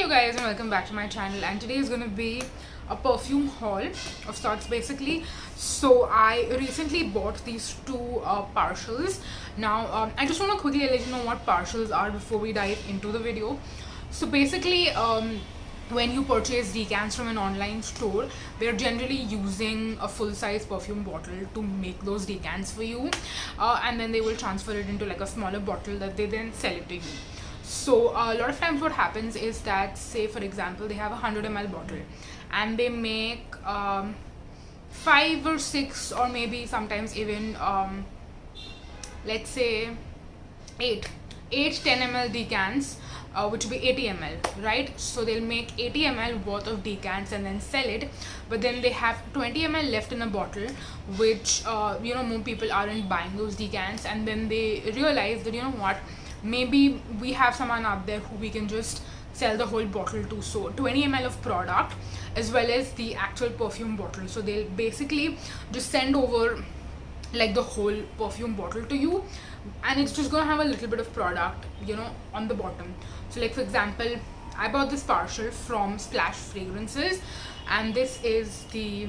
you guys and welcome back to my channel, and today is going to be a perfume haul of sorts basically. So I recently bought these two partials. Now I just want to quickly let you know what partials are before we dive into the video. So basically when you purchase decants from an online store, they're generally using a full-size perfume bottle to make those decants for you, and then they will transfer it into like a smaller bottle that they then sell it to you. So a lot of times what happens is that, say for example, they have a 100 ml bottle and they make 5 or 6 or maybe sometimes even let's say 8 10 ml decants, which will be 80 ml, right? So they'll make 80 ml worth of decants and then sell it, but then they have 20 ml left in a bottle, which more people aren't buying those decants, and then they realize that, you know what, maybe we have someone out there who we can just sell the whole bottle to. So 20 ml of product as well as the actual perfume bottle. So they'll basically just send over like the whole perfume bottle to you, and it's just gonna have a little bit of product, on the bottom. So like for example, I bought this partial from Splash Fragrances, and this is the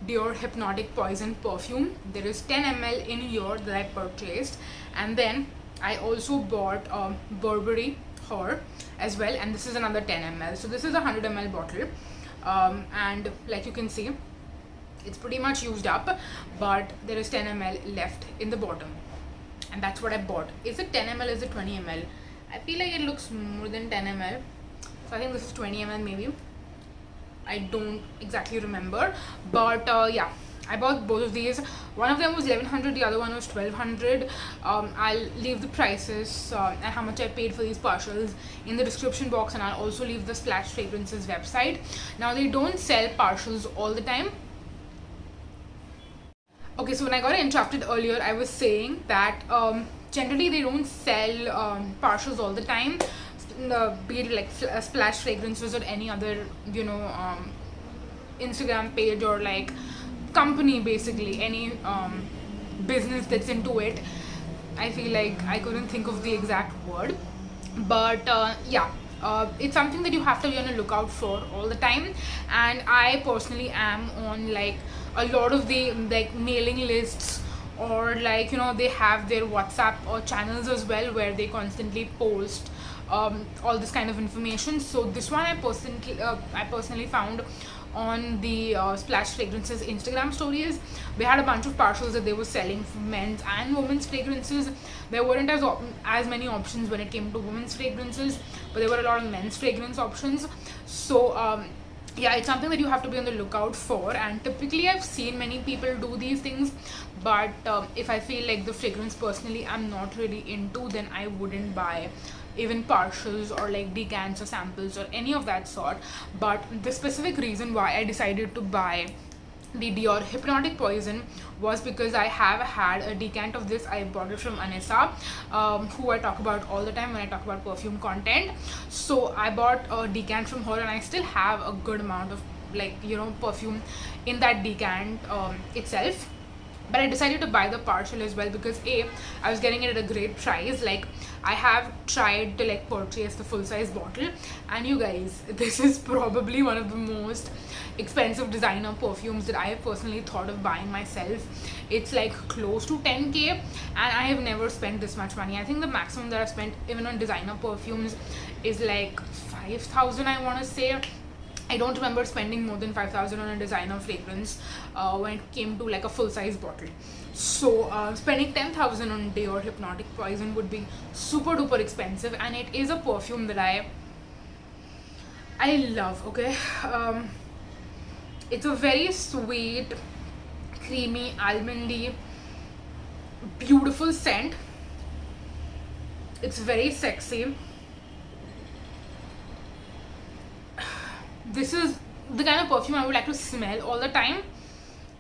Dior Hypnotic Poison perfume. There is 10 ml in here that I purchased, and then I also bought Burglar Horror as well, and this is another 10 ml. So this is a 100 ml bottle, and like you can see, it's pretty much used up, but there is 10 ml left in the bottom, and that's what I bought. Is it 10 ml? Is it 20 ml? I feel like it looks more than 10 ml, so I think this is 20 ml maybe. I don't exactly remember, but yeah, I bought both of these. One of them was 1100, the other one was 1200. I'll leave the prices and how much I paid for these partials in the description box, and I'll also leave the Splash Fragrances website. Now they don't sell partials all the time. Okay, so when I got interrupted earlier, I was saying that generally they don't sell partials all the time, be it like Splash Fragrances or any other Instagram page or like company, basically any business that's into it. I feel like I couldn't think of the exact word, but yeah, it's something that you have to be on a lookout for all the time. And I personally am on like a lot of the like mailing lists, or like they have their WhatsApp or channels as well, where they constantly post all this kind of information. So this one I personally found on the Splash Fragrances Instagram stories. They had a bunch of partials that they were selling for men's and women's fragrances. There weren't as many options when it came to women's fragrances, but there were a lot of men's fragrance options. So yeah, it's something that you have to be on the lookout for, and typically I've seen many people do these things, but if I feel like the fragrance personally I'm not really into, then I wouldn't buy even partials or like decants or samples or any of that sort. But the specific reason why I decided to buy the Dior Hypnotic Poison was because I have had a decant of this. I bought it from Anessa, who I talk about all the time when I talk about perfume content. So I bought a decant from her, and I still have a good amount of perfume in that decant itself. But I decided to buy the partial as well because I was getting it at a great price. Like, I have tried to like purchase the full-size bottle, and you guys, this is probably one of the most expensive designer perfumes that I have personally thought of buying myself. It's like close to 10k, and I have never spent this much money. I think the maximum that I've spent even on designer perfumes is like 5,000, I want to say. I don't remember spending more than 5,000 on a designer fragrance when it came to like a full-size bottle. So spending 10,000 on Dior Hypnotic Poison would be super duper expensive, and it is a perfume that I love. Okay, it's a very sweet, creamy, almondy, beautiful scent. It's very sexy. This is the kind of perfume I would like to smell all the time.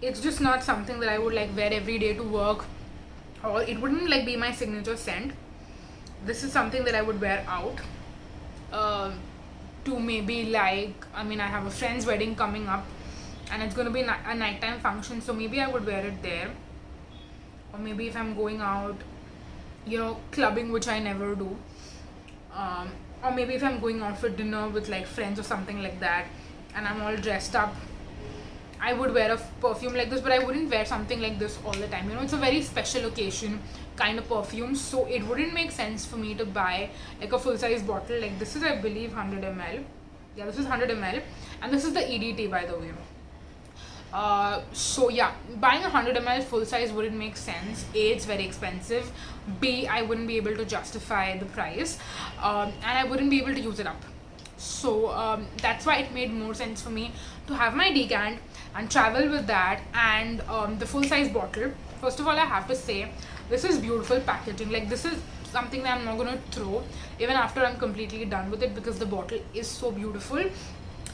It's just not something that I would like wear every day to work, or it wouldn't like be my signature scent. This is something that I would wear out to maybe like, I have a friend's wedding coming up, and it's going to be a nighttime function, so maybe I would wear it there. Or maybe if I'm going out, clubbing, which I never do, or maybe if I'm going out for dinner with like friends or something like that and I'm all dressed up, I would wear a perfume like this, but I wouldn't wear something like this all the time. You know, it's a very special occasion kind of perfume, so it wouldn't make sense for me to buy like a full-size bottle. Like this is, I believe, 100 ml. Yeah, this is 100 ml, and this is the EDT, by the way. So yeah, buying a 100 ml full size wouldn't make sense. A, it's very expensive. B, I wouldn't be able to justify the price, and I wouldn't be able to use it up. So that's why it made more sense for me to have my decant and travel with that and the full size bottle. First of all, I have to say this is beautiful packaging. Like this is something that I'm not gonna throw even after I'm completely done with it, because the bottle is so beautiful.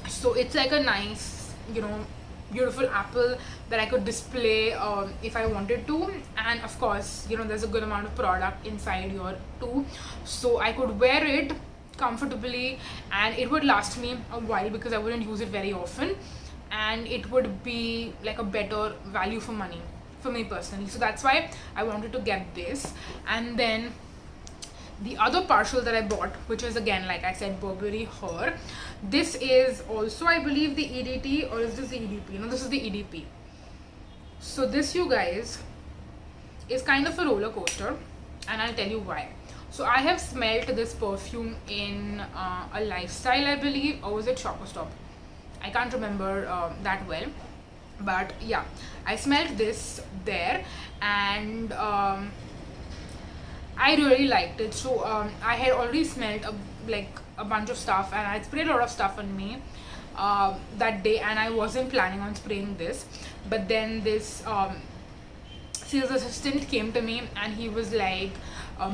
So it's like a nice, you know, beautiful apple that I could display if I wanted to. And of course, you know, there's a good amount of product inside here too, so I could wear it comfortably and it would last me a while because I wouldn't use it very often, and it would be like a better value for money for me personally. So that's why I wanted to get this. And then the other partial that I bought, which is again, like I said, Burglar Horror. This is also, I believe, the EDT, or is this the EDP? No, this is the EDP. So this, you guys, is kind of a roller coaster, and I'll tell you why. So I have smelled this perfume in a Lifestyle, I believe, or was it Shop or Stop? I can't remember that well, but yeah, I smelled this there, and I really liked it. So I had already smelled like a bunch of stuff, and I had sprayed a lot of stuff on me that day, and I wasn't planning on spraying this. But then this sales assistant came to me and he was like,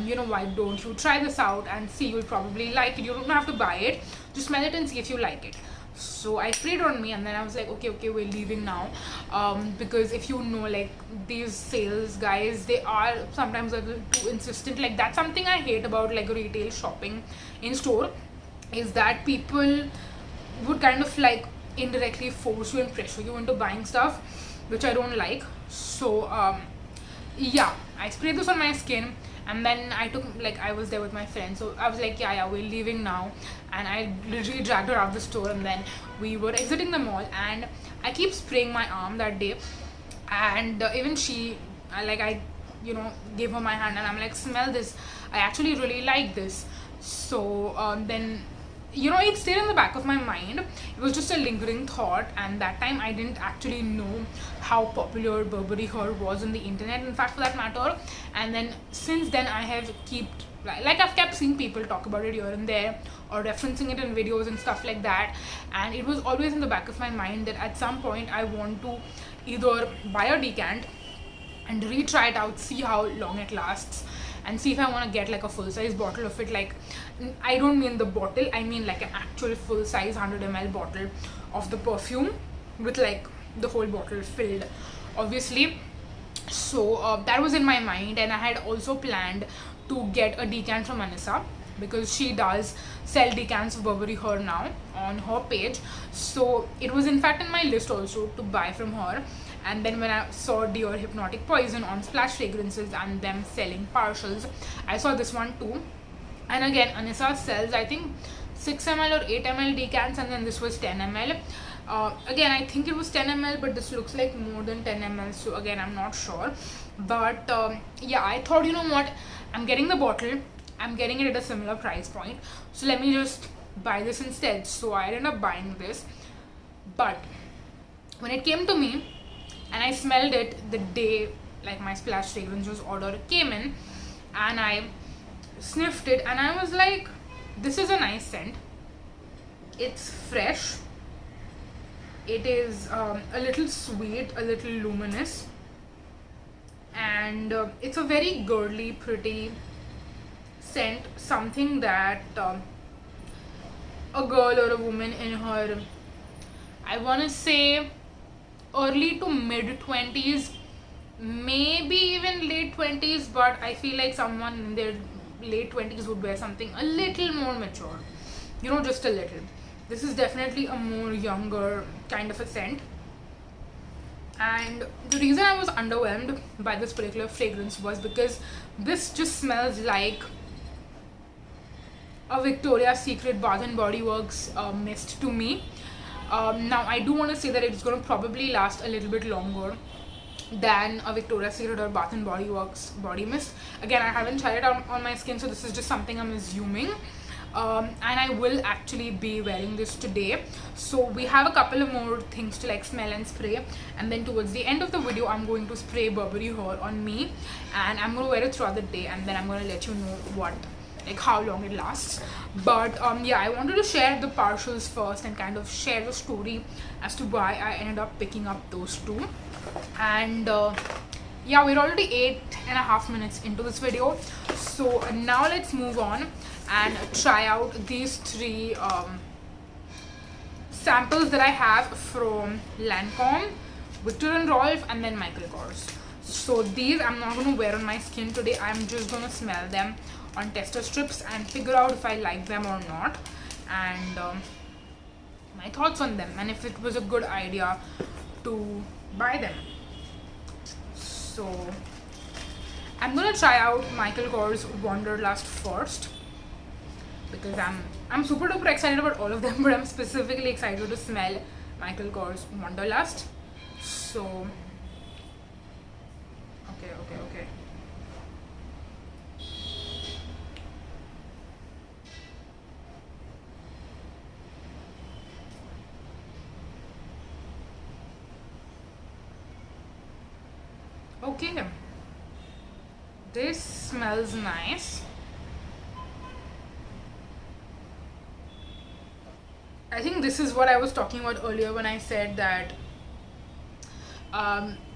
you know, why don't you try this out and see, you'll probably like it. You don't have to buy it, just smell it and see if you like it. So I sprayed on me, and then I was like, okay, we're leaving now, because if you know, like, these sales guys, they are sometimes a little too insistent. Like, that's something I hate about like retail shopping in store, is that people would kind of like indirectly force you and pressure you into buying stuff, which I don't like. So yeah, I sprayed this on my skin, and then I took, like, I was there with my friend, so I was like, yeah, we're leaving now, and I literally dragged her out of the store, and then we were exiting the mall, and I keep spraying my arm that day, and even she, I you know, gave her my hand, and I'm like, smell this, I actually really like this. So then, you know, it stayed in the back of my mind. It was just a lingering thought, and that time I didn't actually know how popular Burberry Horror was on the internet, in fact, for that matter. And then since then I have I've kept seeing people talk about it here and there, or referencing it in videos and stuff like that, and it was always in the back of my mind that at some point I want to either buy a decant and retry it out, see how long it lasts, and see if I want to get like a full-size bottle of it. Like, I don't mean the bottle, I mean like an actual full-size 100 ml bottle of the perfume, with like the whole bottle filled, obviously. So that was in my mind, and I had also planned to get a decant from Anissa, because she does sell decants of Burberry Horror now on her page. So it was in fact in my list also to buy from her. And then when I saw Dior Hypnotic Poison on Splash Fragrances and them selling partials, I saw this one too. And again, Anissa sells, I think, 6 ml or 8 ml decants, and then this was 10 ml. Again, I think it was 10 ml, but this looks like more than 10 ml, so again, I'm not sure. But yeah, I thought, you know what, I'm getting the bottle, I'm getting it at a similar price point, so let me just buy this instead. So I ended up buying this. But when it came to me, and I smelled it the day like my Splash Fragrances order came in, and I sniffed it, and I was like, this is a nice scent. It's fresh, it is a little sweet, a little luminous, and it's a very girly, pretty scent, something that a girl or a woman in her, I want to say, early to mid 20s, maybe even late 20s, but I feel like someone in their late 20s would wear something a little more mature, you know, just a little. This is definitely a more younger kind of a scent, and the reason I was underwhelmed by this particular fragrance was because this just smells like a Victoria's Secret Bath and Body Works mist to me. Now I do want to say that it's going to probably last a little bit longer than a Victoria's Secret or Bath and Body Works body mist. Again, I haven't tried it on my skin, so this is just something I'm assuming. And I will actually be wearing this today. So we have a couple of more things to like smell and spray, and then towards the end of the video I'm going to spray Burberry Horror on me, and I'm going to wear it throughout the day, and then I'm going to let you know what, like how long it lasts. But yeah, I wanted to share the partials first and kind of share the story as to why I ended up picking up those two. And yeah, we're already 8.5 minutes into this video, so now let's move on and try out these three samples that I have from Lancome, Viktor and Rolf, and then Michael Kors. So these I'm not going to wear on my skin today. I'm just going to smell them on tester strips and figure out if I like them or not, and my thoughts on them, and if it was a good idea to buy them. So I'm gonna try out Michael Kors Wanderlust first, because I'm super duper excited about all of them, but I'm specifically excited to smell Michael Kors Wanderlust. So okay. Okay, this smells nice. I think this is what I was talking about earlier when I said that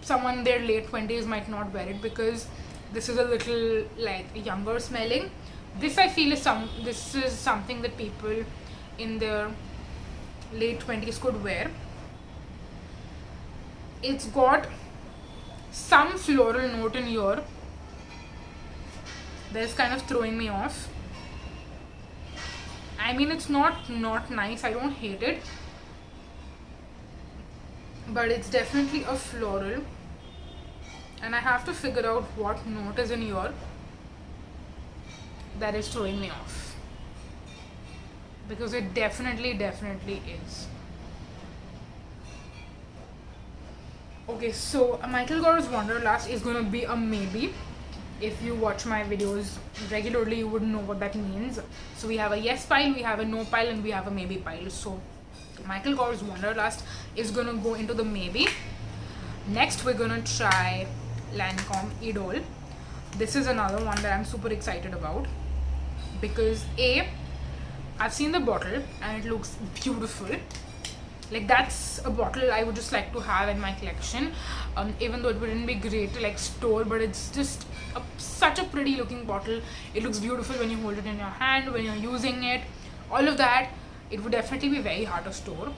someone in their late 20s might not wear it, because this is a little like younger smelling. This I feel is this is something that people in their late 20s could wear. It's got some floral note in here that's kind of throwing me off. I mean, it's not nice, I don't hate it, but it's definitely a floral, and I have to figure out what note is in here that is throwing me off, because it definitely is. Okay, so Michael Kors Wanderlust is going to be a maybe. If you watch my videos regularly, you would know what that means. So we have a yes pile, we have a no pile, and we have a maybe pile. So Michael Kors Wanderlust is going to go into the maybe. Next, we're going to try Lancome Idol. This is another one that I'm super excited about, because I've seen the bottle and it looks beautiful. Like, that's a bottle I would just like to have in my collection, even though it wouldn't be great to like store, but it's just such a pretty looking bottle. It looks beautiful when you hold it in your hand, when you're using it, all of that. It would definitely be very hard to store,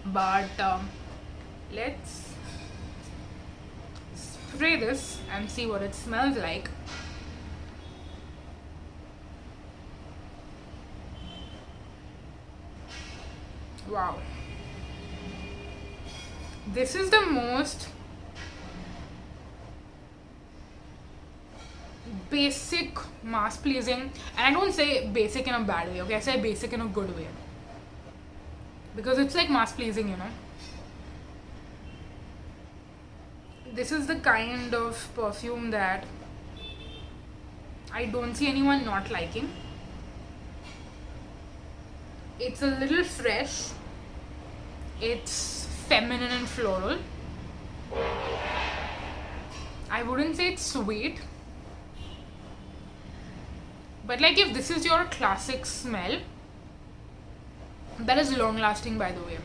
but let's spray this and see what it smells like. Wow, this is the most basic, mass pleasing, and I don't say basic in a bad way, okay, I say basic in a good way, because it's like mass pleasing, you know. This is the kind of perfume that I don't see anyone not liking. It's a little fresh, it's feminine and floral. I wouldn't say it's sweet, but like, if this is your classic smell that is long lasting, by the way,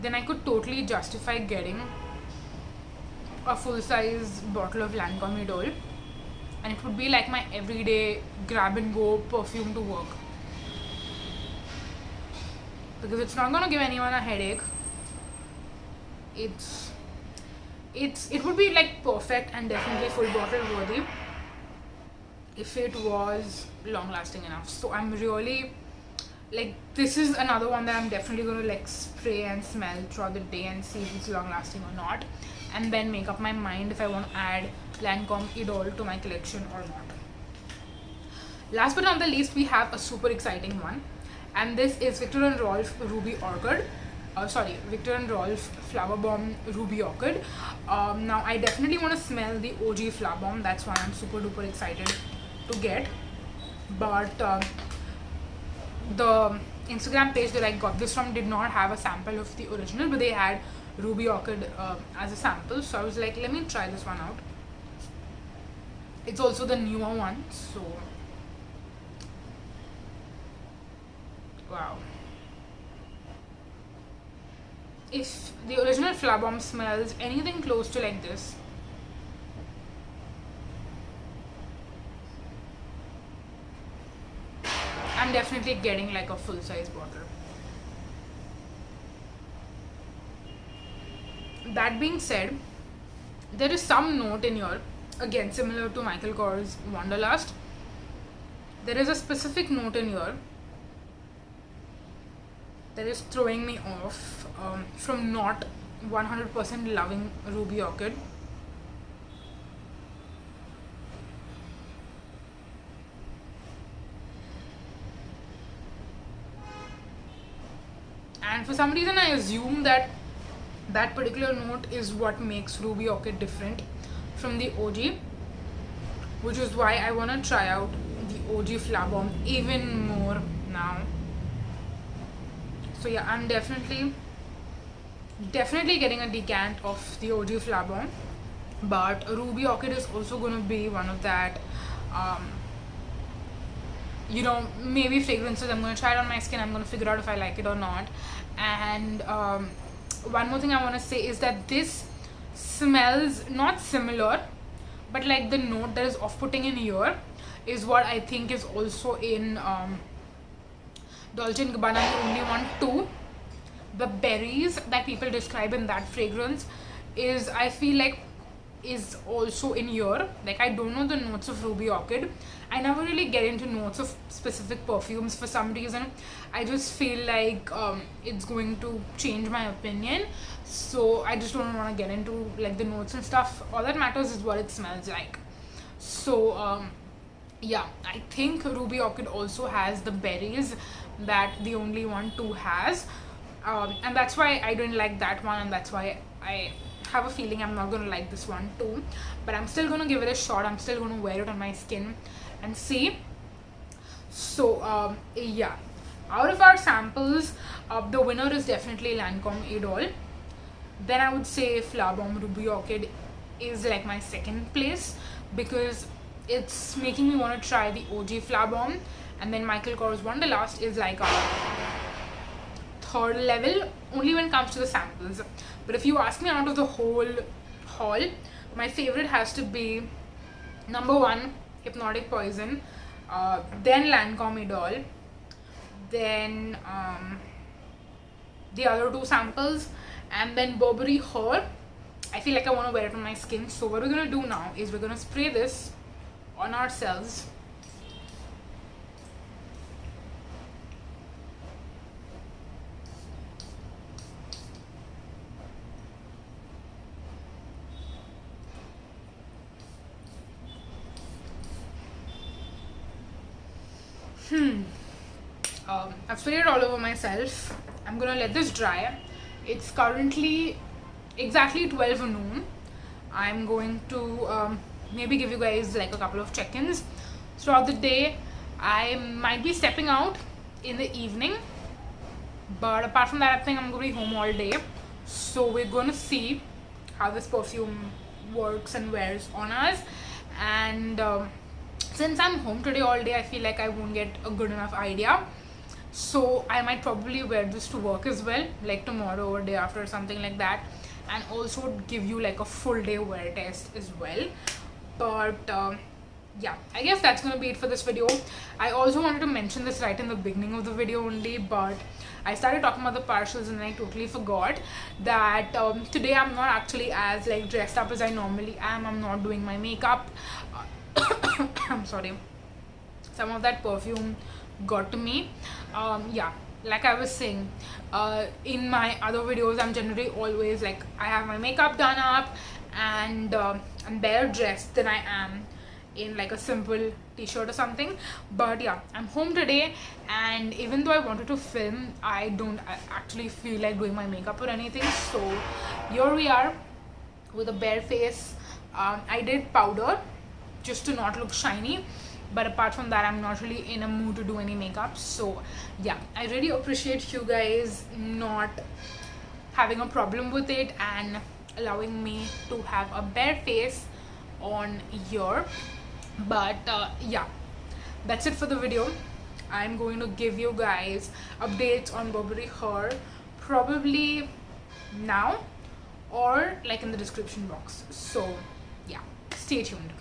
then I could totally justify getting a full size bottle of Lancome Idol, and it would be like my everyday grab and go perfume to work, because it's not gonna give anyone a headache. It would be like perfect and definitely full bottle worthy if it was long lasting enough. So I'm really like, this is another one that I'm definitely going to like spray and smell throughout the day and see if it's long lasting or not, and then make up my mind if I want to add Lancome Idol to my collection or not. Last but not the least, we have a super exciting one, and this is Victor and Rolf Ruby Orchid. Victor and Rolf Flower Bomb Ruby Orchid. Now I definitely want to smell the OG Flower Bomb. That's why I'm super duper excited to get. But the Instagram page that I got this from did not have a sample of the original, but they had Ruby Orchid as a sample. So I was like, let me try this one out. It's also the newer one, so wow. If the original Flower Bomb smells anything close to like this, I'm definitely getting like a full size bottle. That being said, there is some note in here, again similar to Michael Kors Wanderlust. There is a specific note in here that is throwing me off from not 100% loving Ruby Orchid. And for some reason I assume that that particular note is what makes Ruby Orchid different from the OG, which is why I want to try out the OG Flower Bomb even more now. So yeah, I'm definitely getting a decant of the OG Flower Bomb, but Ruby Orchid is also going to be one of that maybe fragrances I'm going to try it on my skin. I'm going to figure out if I like it or not. And one more thing I want to say is that this smells not similar, but like the note that is off-putting in here is what I think is also in Dolce & Gabbana You Only Want Two. The berries that people describe in that fragrance is, I feel like, is also in here. Like, I don't know the notes of Ruby Orchid. I never really get into notes of specific perfumes for some reason. I just feel like it's going to change my opinion, so I just don't want to get into like the notes and stuff. All that matters is what it smells like. So yeah, I think Ruby Orchid also has the berries that the Only Want Two has, and that's why I didn't like that one, and that's why I have a feeling I'm not going to like this one too. But I'm still going to give it a shot. I'm still going to wear it on my skin and see. So yeah, out of our samples, the winner is definitely Lancome Idol. Then I would say Flower Bomb Ruby Orchid is like my second place, because it's making me want to try the OG Flower Bomb. And then Michael Kors Wanderlust is like a third level only when it comes to the samples. But if you ask me, out of the whole haul, my favorite has to be number 1 Hypnotic Poison, then Lancome Idol, then the other 2 samples, and then Burberry Horror. I feel like I want to wear it on my skin. So what we're going to do now is we're going to spray this on ourselves. I've sprayed it all over myself. I'm gonna let this dry. It's currently exactly 12 noon. I'm going to maybe give you guys like a couple of check-ins throughout the day. I might be stepping out in the evening, but apart from that, I think I'm gonna be home all day. So we're gonna see how this perfume works and wears on us. And since I'm home today all day, I feel like I won't get a good enough idea. So I might probably wear this to work as well, like tomorrow or day after or something like that, and also give you like a full day wear test as well. But yeah, I guess that's gonna be it for this video. I also wanted to mention this right in the beginning of the video only, but I started talking about the partials and I totally forgot that today I'm not actually as like dressed up as I normally am. I'm not doing my makeup. I'm sorry, some of that perfume got to me. Yeah, like I was saying, in my other videos I'm generally always like, I have my makeup done up and I'm better dressed than I am in like a simple t-shirt or something. But yeah, I'm home today, and even though I wanted to film, I don't actually feel like doing my makeup or anything. So here we are with a bare face. I did powder just to not look shiny, but apart from that, I'm not really in a mood to do any makeup. So yeah, I really appreciate you guys not having a problem with it and allowing me to have a bare face on here. But yeah, that's it for the video. I'm going to give you guys updates on Burglar Horror probably now or like in the description box. So yeah, stay tuned.